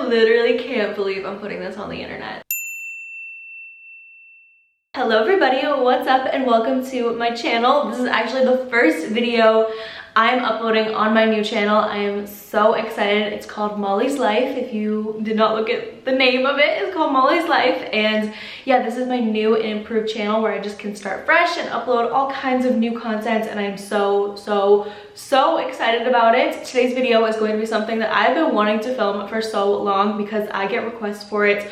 literally can't believe I'm putting this on the internet. Hello everybody, what's up and welcome to my channel. This is actually the first video I'm uploading on my new channel. I am so excited. It's called Molly's Life. If you did not look at the name of it, it's called Molly's Life. And yeah, this is my new and improved channel where I just can start fresh and upload all kinds of new content, and I'm so excited about it. Today's video is going to be something that I've been wanting to film for so long because I get requests for it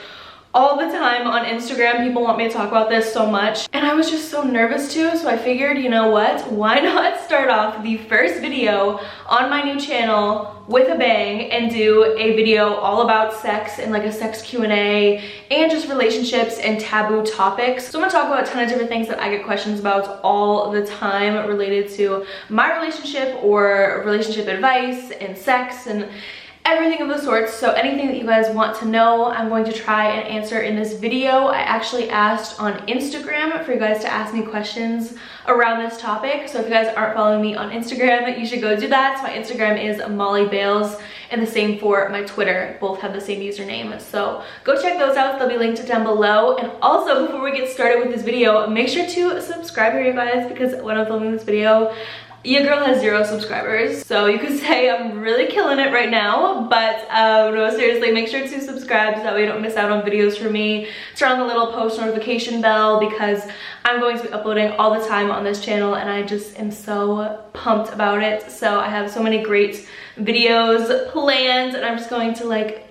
all the time on Instagram. People want me to talk about this so much, and I was just so nervous to, so I figured, you know what, why not start off the first video on my new channel with a bang and do a video all about sex and like a sex Q&A and just relationships and taboo topics. So I'm gonna talk about a ton of different things that I get questions about all the time related to my relationship or relationship advice and sex and everything of the sorts. So anything that you guys want to know, I'm going to try and answer in this video. I actually asked on Instagram for you guys to ask me questions around this topic. So if you guys aren't following me on Instagram, you should go do that. My Instagram is mollybaileypr, and the same for my Twitter. Both have the same username. So go check those out. They'll be linked down below. And also, before we get started with this video, make sure to subscribe here, you guys, because when I'm filming this video, your girl has 0 subscribers, so you could say I'm really killing it right now, but no, seriously, make sure to subscribe so that way you don't miss out on videos from me. Turn on the little post notification bell because I'm going to be uploading all the time on this channel, and I just am so pumped about it. So I have so many great videos planned, and I'm just going to like,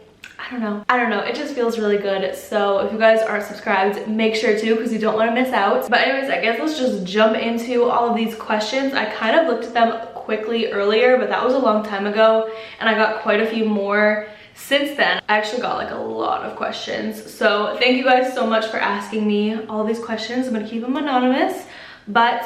I don't know, it just feels really good. So if you guys aren't subscribed, make sure to, because you don't want to miss out. But anyways, I guess let's just jump into all of these questions. I kind of looked at them quickly earlier, but that was a long time ago, and I got quite a few more since then. I actually got like a lot of questions. So thank you guys so much for asking me all these questions. I'm gonna keep them anonymous, but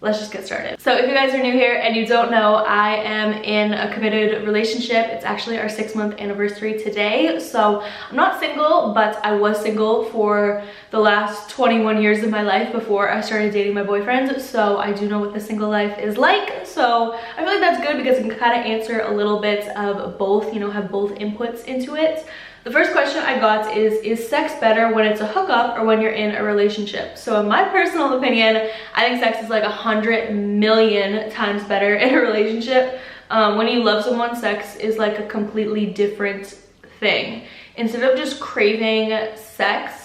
let's just get started. So if you guys are new here and you don't know, I am in a committed relationship. It's actually our 6-month anniversary today. So I'm not single, but I was single for the last 21 years of my life before I started dating my boyfriend. So I do know what the single life is like. So I feel like that's good because I can kind of answer a little bit of both, you know, have both inputs into it. The first question I got is sex better when it's a hookup or when you're in a relationship? So in my personal opinion, I think sex is like 100 million times better in a relationship. When you love someone, sex is like a completely different thing. Instead of just craving sex,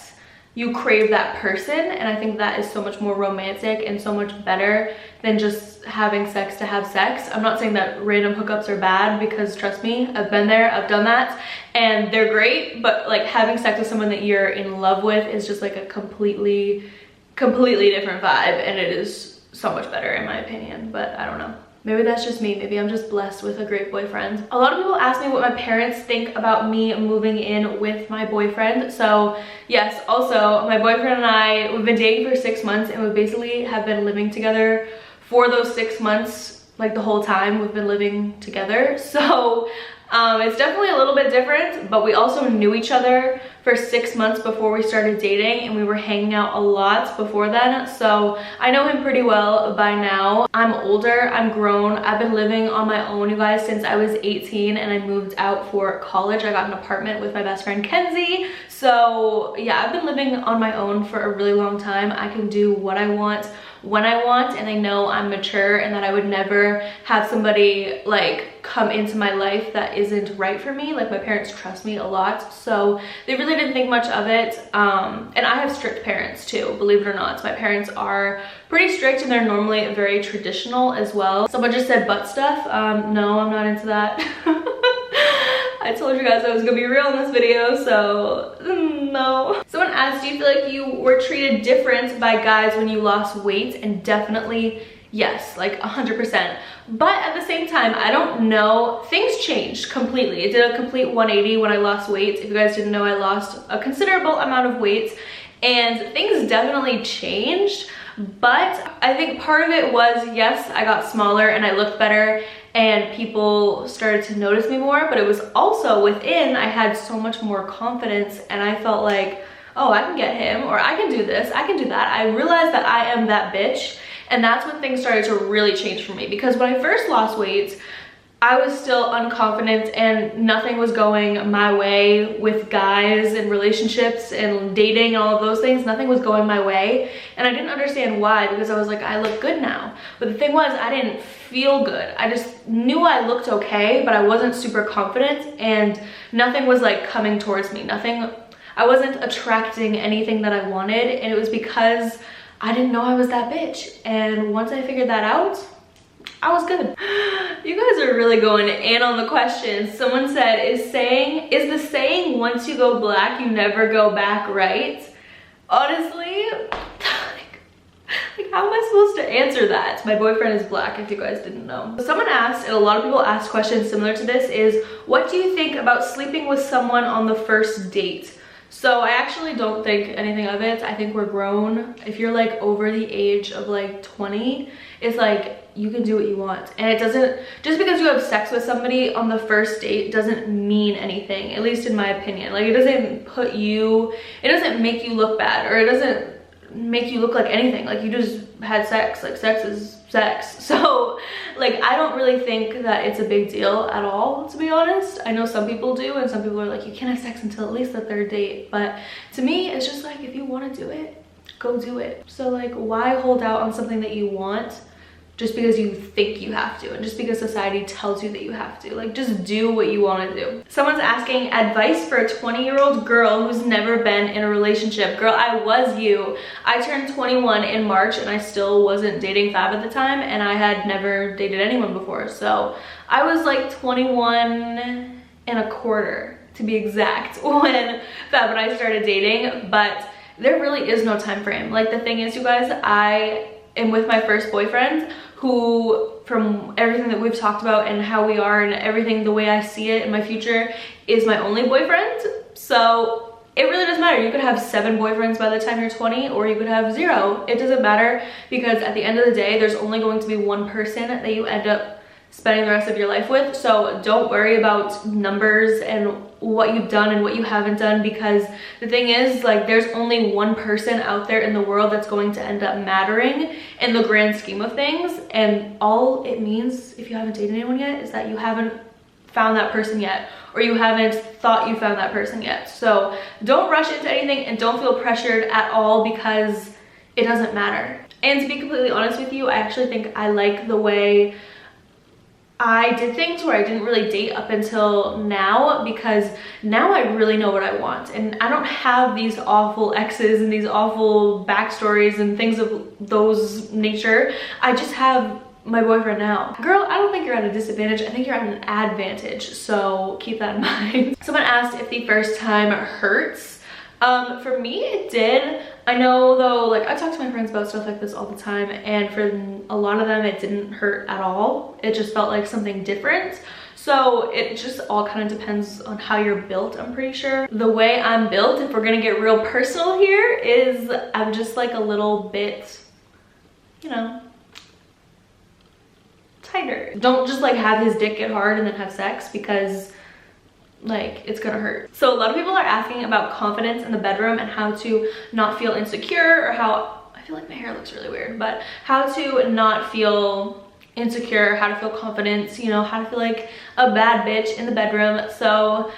you crave that person, and I think that is so much more romantic and so much better than just having sex to have sex. I'm not saying that random hookups are bad, because trust me, I've been there, I've done that, and they're great, but like having sex with someone that you're in love with is just like a completely different vibe, and it is so much better in my opinion. But I don't know. Maybe that's just me. Maybe I'm just blessed with a great boyfriend. A lot of people ask me what my parents think about me moving in with my boyfriend. So yes, also my boyfriend and I, we've been dating for 6 months, and we basically have been living together for those 6 months, like the whole time we've been living together. So it's definitely a little bit different, but we also knew each other for 6 months before we started dating, and we were hanging out a lot before then. So I know him pretty well by now. I'm older, I'm grown. I've been living on my own, you guys, since I was 18, and I moved out for college. I got an apartment with my best friend Kenzie. So yeah, I've been living on my own for a really long time. I can do what I want when I want, and I know I'm mature and that I would never have somebody like come into my life that isn't right for me. Like my parents trust me a lot, so they really didn't think much of it. And I have strict parents too, believe it or not. My parents are pretty strict, and they're normally very traditional as well. Someone just said butt stuff. No, I'm not into that. I told you guys I was gonna be real in this video, so no. Someone asked, do you feel like you were treated different by guys when you lost weight? And definitely yes, like 100%. But at the same time, I don't know, things changed completely. It did a complete 180 when I lost weight. If you guys didn't know, I lost a considerable amount of weight, and things definitely changed. But I think part of it was, yes, I got smaller and I looked better and people started to notice me more, but it was also within, I had so much more confidence, and I felt like, oh, I can get him, or I can do this, I can do that. I realized that I am that bitch, and that's when things started to really change for me. Because when I first lost weight, I was still unconfident and nothing was going my way with guys and relationships and dating and all of those things. Nothing was going my way. And I didn't understand why, because I was like, I look good now. But the thing was, I didn't feel good. I just knew I looked okay, but I wasn't super confident and nothing was like coming towards me. I wasn't attracting anything that I wanted, and it was because I didn't know I was that bitch. And once I figured that out, I was good. You guys are really going in on the questions. Someone said, is the saying once you go black, you never go back right? Honestly, like how am I supposed to answer that? My boyfriend is black, if you guys didn't know. Someone asked, and a lot of people asked questions similar to this, is what do you think about sleeping with someone on the first date? So I actually don't think anything of it. I think we're grown. If you're like over the age of like 20, it's like you can do what you want. And it doesn't, just because you have sex with somebody on the first date doesn't mean anything, at least in my opinion. Like it doesn't make you look bad, or it doesn't make you look like anything. Like you just had sex. Like sex is sex. So like I don't really think that it's a big deal at all, to be honest. I know some people do, and some people are like, you can't have sex until at least the third date. But to me, it's just like, if you want to do it, go do it. So like, why hold out on something that you want just because you think you have to, and just because society tells you that you have to? Like, just do what you want to do. Someone's asking advice for a 20-year-old girl who's never been in a relationship. Girl, I was you. I turned 21 in March and I still wasn't dating Fab at the time, and I had never dated anyone before. So I was like 21 and a quarter to be exact when Fab and I started dating. But there really is no time frame. Like the thing is, you guys, I am with my first boyfriend, who, from everything that we've talked about and how we are and everything, the way I see it in my future, is my only boyfriend. So it really doesn't matter. You could have 7 boyfriends by the time you're 20, or you could have 0. It doesn't matter, because at the end of the day, there's only going to be one person that you end up spending the rest of your life with. So don't worry about numbers and what you've done and what you haven't done, because the thing is, like, there's only one person out there in the world that's going to end up mattering in the grand scheme of things. And all it means, if you haven't dated anyone yet, is that you haven't found that person yet, or you haven't thought you found that person yet. So don't rush into anything and don't feel pressured at all, because it doesn't matter. And to be completely honest with you, I actually think I like the way I did things, where I didn't really date up until now, because now I really know what I want, and I don't have these awful exes and these awful backstories and things of those nature. I just have my boyfriend now. Girl, I don't think you're at a disadvantage. I think you're at an advantage, so keep that in mind. Someone asked if the first time hurts. For me, it did. I know though, like, I talk to my friends about stuff like this all the time, and for a lot of them, it didn't hurt at all. It just felt like something different. So it just all kind of depends on how you're built, I'm pretty sure. The way I'm built, if we're gonna get real personal here, is I'm just like a little bit, you know, tighter. Don't just like have his dick get hard and then have sex, because like it's gonna hurt. So a lot of people are asking about confidence in the bedroom and how to not feel insecure, or how, I feel like my hair looks really weird, but how to not feel insecure, how to feel confident, you know, how to feel like a bad bitch in the bedroom. So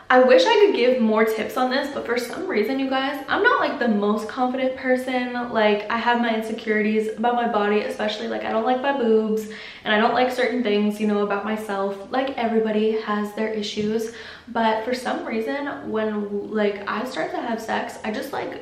I wish I could give more tips on this, but for some reason, you guys, I'm not like the most confident person. Like, I have my insecurities about my body, especially like I don't like my boobs, and I don't like certain things, you know, about myself. Like, everybody has their issues, but for some reason, when like I start to have sex, I just like,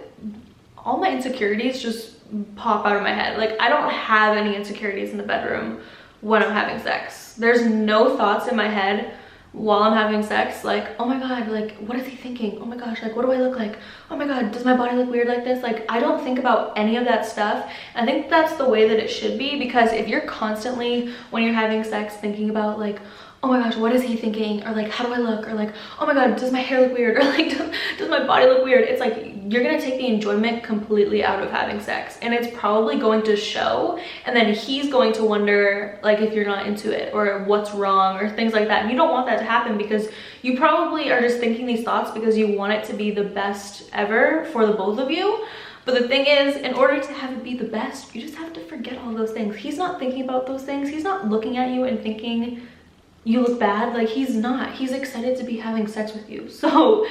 all my insecurities just pop out of my head. Like, I don't have any insecurities in the bedroom when I'm having sex. There's no thoughts in my head while I'm having sex, like, oh my god, like, what is he thinking? Oh my gosh, like, what do I look like? Oh my god, does my body look weird like this? Like, I don't think about any of that stuff. I think that's the way that it should be, because if you're constantly, when you're having sex, thinking about like, oh my gosh, what is he thinking? Or like, how do I look? Or like, oh my god, does my hair look weird? Or like, does my body look weird? It's like, you're gonna take the enjoyment completely out of having sex, and it's probably going to show, and then he's going to wonder like if you're not into it, or what's wrong, or things like that. And you don't want that to happen, because you probably are just thinking these thoughts because you want it to be the best ever for the both of you. But the thing is, in order to have it be the best, you just have to forget all those things. He's not thinking about those things. He's not looking at you and thinking, you look bad. Like, he's not. He's excited to be having sex with you. So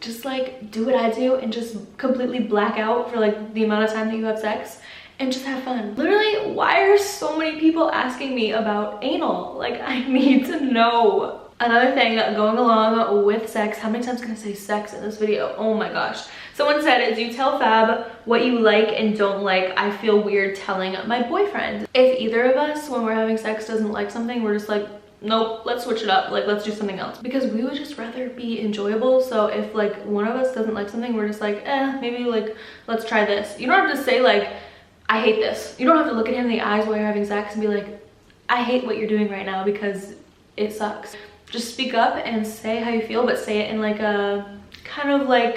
just like do what I do and just completely black out for like the amount of time that you have sex and just have fun. Literally, why are so many people asking me about anal? Like, I need to know. Another thing going along with sex, how many times can I say sex in this video? Oh my gosh. Someone said, do you tell Fab what you like and don't like? I feel weird telling my boyfriend. If either of us, when we're having sex, doesn't like something, we're just like, nope, let's switch it up. Like, let's do something else. Because we would just rather be enjoyable. So if like one of us doesn't like something, we're just like, maybe like, let's try this. You don't have to say like, I hate this. You don't have to look at him in the eyes while you're having sex and be like, I hate what you're doing right now because it sucks. Just speak up and say how you feel, but say it in like a kind of like,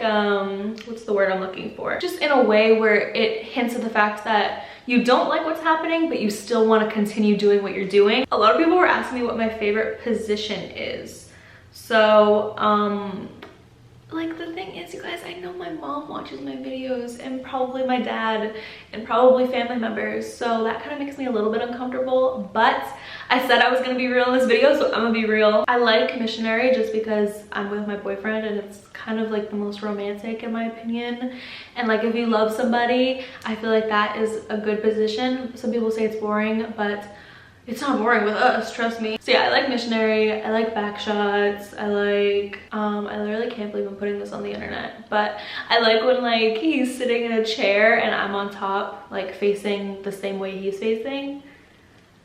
what's the word I'm looking for? Just in a way where it hints at the fact that you don't like what's happening, but you still want to continue doing what you're doing. A lot of people were asking me what my favorite position is. So, like, the thing is, you guys, I know my mom watches my videos and probably my dad and probably family members, so that kind of makes me a little bit uncomfortable, but I said I was gonna be real in this video, so I'm gonna be real. I like missionary just because I'm with my boyfriend and it's kind of like the most romantic in my opinion. And like, if you love somebody, I feel like that is a good position. Some people say it's boring, but it's not boring with us, trust me. So yeah, I like missionary, I like back shots, I like, I literally can't believe I'm putting this on the internet, but I like when like he's sitting in a chair and I'm on top, like facing the same way he's facing.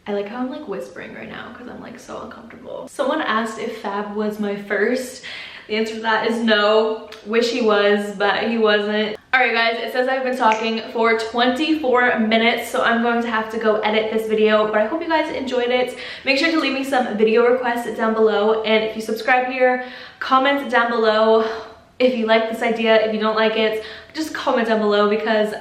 I like how I'm like whispering right now because I'm like so uncomfortable. Someone asked if Fab was my first. The answer to that is no. Wish he was, but he wasn't. Alright guys, it says I've been talking for 24 minutes, so I'm going to have to go edit this video, but I hope you guys enjoyed it. Make sure to leave me some video requests down below, and if you subscribe here, comment down below if you like this idea. If you don't like it, just comment down below because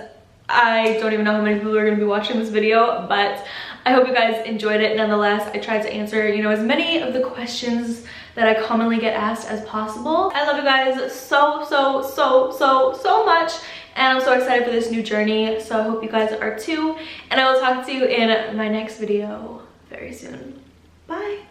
I don't even know how many people are going to be watching this video, but I hope you guys enjoyed it nonetheless. I tried to answer, you know, as many of the questions that I commonly get asked as possible. I love you guys so much, and I'm so excited for this new journey, so I hope you guys are too, and I will talk to you in my next video very soon. Bye.